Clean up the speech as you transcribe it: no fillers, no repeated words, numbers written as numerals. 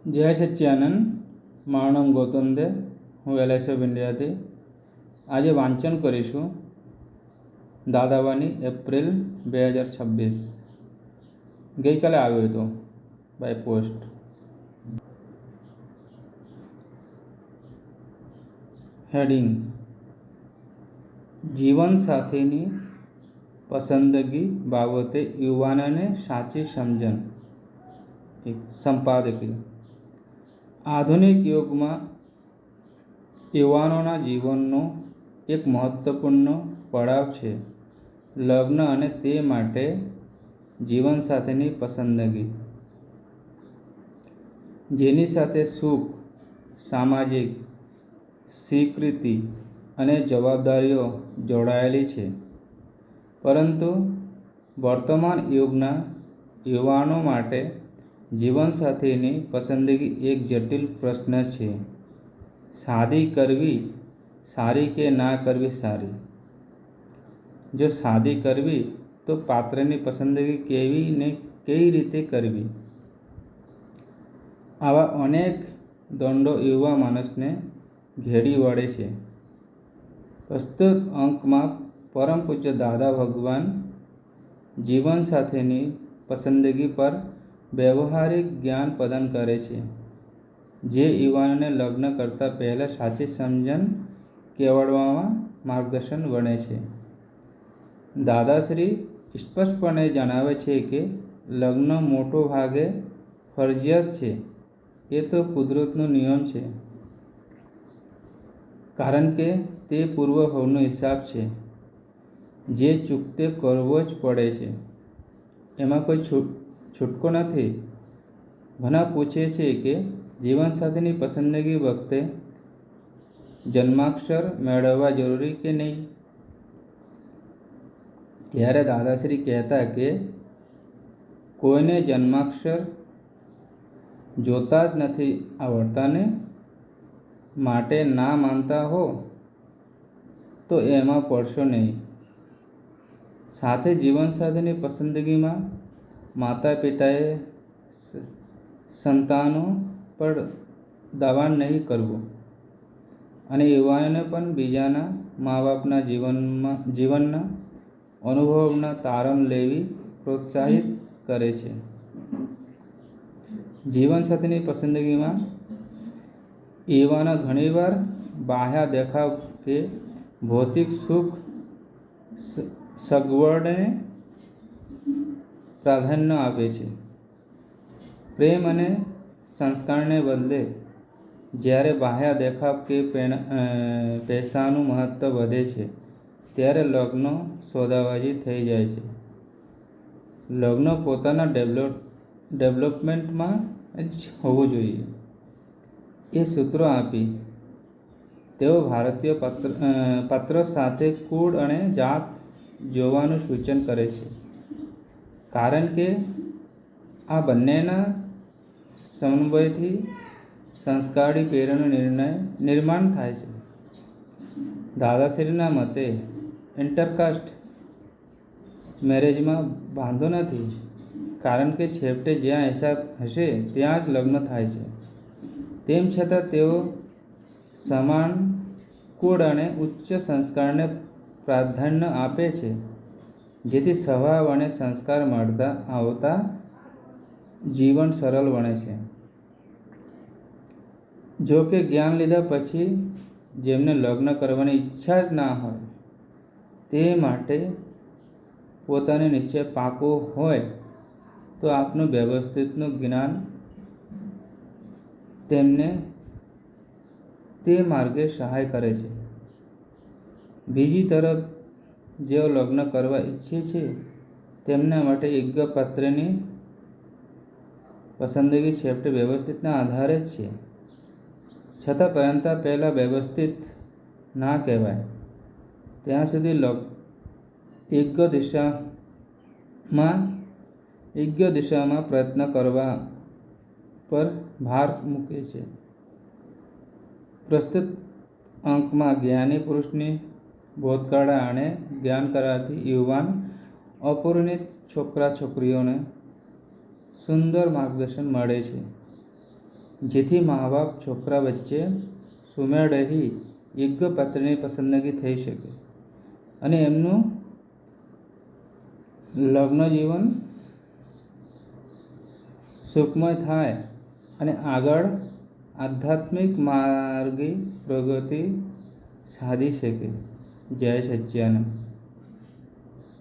જય સચ્ચિદાનંદ. મારું નામ ગૌતમ દે. હું LIC ઓફ ઇન્ડિયાથી આજે વાંચન કરીશું દાદાવાની એપ્રિલ 2026. ગઈકાલે આવ્યો હતો બાય પોસ્ટ. હેડિંગ: જીવનસાથીની પસંદગી બાબતે યુવાનોને સાચી સમજણ. સંપાદકીય: આધુનિક યુગમાં યુવાનોના જીવનનો એક મહત્વપૂર્ણ પડાવ છે લગ્ન અને તે માટે જીવનસાથીની પસંદગી, જેની સાથે સુખ, સામાજિક સ્વીકૃતિ અને જવાબદારીઓ જોડાયેલી છે. પરંતુ વર્તમાન યુગના યુવાનો માટે જીવનસાથીની પસંદગી એક જટિલ પ્રશ્ન છે. શાદી કરવી સારી કે ના કરવી સારી? જો શાદી કરવી તો પાત્રની પસંદગી કેવી રીતે કરવી? આવા અનેક દ્વંદ્વો યુવા માણસને ઘેરી વળે છે. પ્રસ્તુત અંકમાં પરમ પૂજ્ય દાદા ભગવાન જીવનસાથીની પસંદગી પર વ્યવહારિક જ્ઞાન પ્રદાન કરે છે, જે યુવાનોને લગ્ન કરતા પહેલા સાચી સમજણ કેળવવામાં માર્ગદર્શન બને છે. દાદાશ્રી સ્પષ્ટપણે જણાવે છે કે લગ્ન મોટો ભાગે ફરજિયાત છે. એ તો કુદરતનો નિયમ છે, કારણ કે તે પૂર્વભાવનો હિસાબ છે જે ચૂકતે કરવો જ પડે છે. એમાં કોઈ છૂટકો નથી. ઘણા પૂછે છે કે જીવનસાથીની પસંદગી વખતે જન્માક્ષર મેળવવા જરૂરી કે નહીં? ત્યારે દાદાશ્રી કહેતા કે કોઈને જન્માક્ષર જોતા જ નથી આવડતાને માટે ના માનતા હો તો એમાં પડશો નહીં. સાથે જીવનસાથીની પસંદગીમાં માતા પિતાએ સંતાનો પર દબાણ નહીં કરવું અને યુવાનોને પણ બીજાના મા બાપના જીવનના અનુભવોના તારણ લેવી પ્રોત્સાહિત કરે છે. જીવનસાથીની પસંદગીમાં યુવાનો ઘણીવાર બાહ્ય દેખાવ કે ભૌતિક સુખ સગવડને પ્રાધાન્ય આપે છે. પ્રેમ અને સંસ્કારને બદલે જ્યારે બાહ્ય દેખાવ કે પૈસાનું મહત્વ વધે છે, ત્યારે લગ્ન સોદાબાજી થઈ જાય છે. લગ્ન પોતાના ડેવલપમેન્ટમાં જ હોવું જોઈએ. એ સૂત્રો આપી તેઓ ભારતીય પાત્ર સાથે કુળ અને જાત જોવાનું સૂચન કરે છે, કારણ કે આ બંનેના સમન્વયથી સંસ્કારી પેઢીનું નિર્માણ થાય છે. દાદાશ્રીના મતે ઇન્ટરકાસ્ટ મેરેજમાં વાંધો નથી, કારણ કે છેવટે જ્યાં હિસાબ હશે ત્યાં જ લગ્ન થાય છે. તેમ છતાં તેઓ સમાન કુળ અને ઉચ્ચ સંસ્કારને પ્રાધાન્ય આપે છે, જેથી સ્વભાવ અને સંસ્કાર મળતા આવતા જીવન સરળ બને છે. જો કે જ્ઞાન લીધા પછી જેમને લગ્ન કરવાની ઈચ્છા જ ના હોય તે માટે પોતાનો નિશ્ચય પાકો હોય તો આપનું વ્યવસ્થિતનું જ્ઞાન તેમને તે માર્ગે સહાય કરે છે. બીજી તરફ જેઓ લગ્ન કરવા ઈચ્છે છે તેમના માટે યોગ્ય પાત્રની પસંદગી છેવટે વ્યવસ્થિતના આધારે જ છે. છતાં પરણતા પહેલાં વ્યવસ્થિત ના કહેવાય ત્યાં સુધી યોગ્ય દિશામાં પ્રયત્ન કરવા પર ભાર મૂકે છે. પ્રસ્તુત અંકમાં જ્ઞાની પુરુષની બોધકળા અને જ્ઞાન કળાથી યુવાન અપરિણિત છોકરા છોકરીઓને સુંદર માર્ગદર્શન મળે છે. જેથી મા બાપ છોકરા વચ્ચે સુમેળ રહી યોગ્ય પાત્રની પસંદગી થઈ શકે અને એમનું લગ્ન જીવન સુખમય થાય અને આગળ આધ્યાત્મિક માર્ગે પ્રગતિ સાધી શકે. જય સચ્ચિદાનંદ.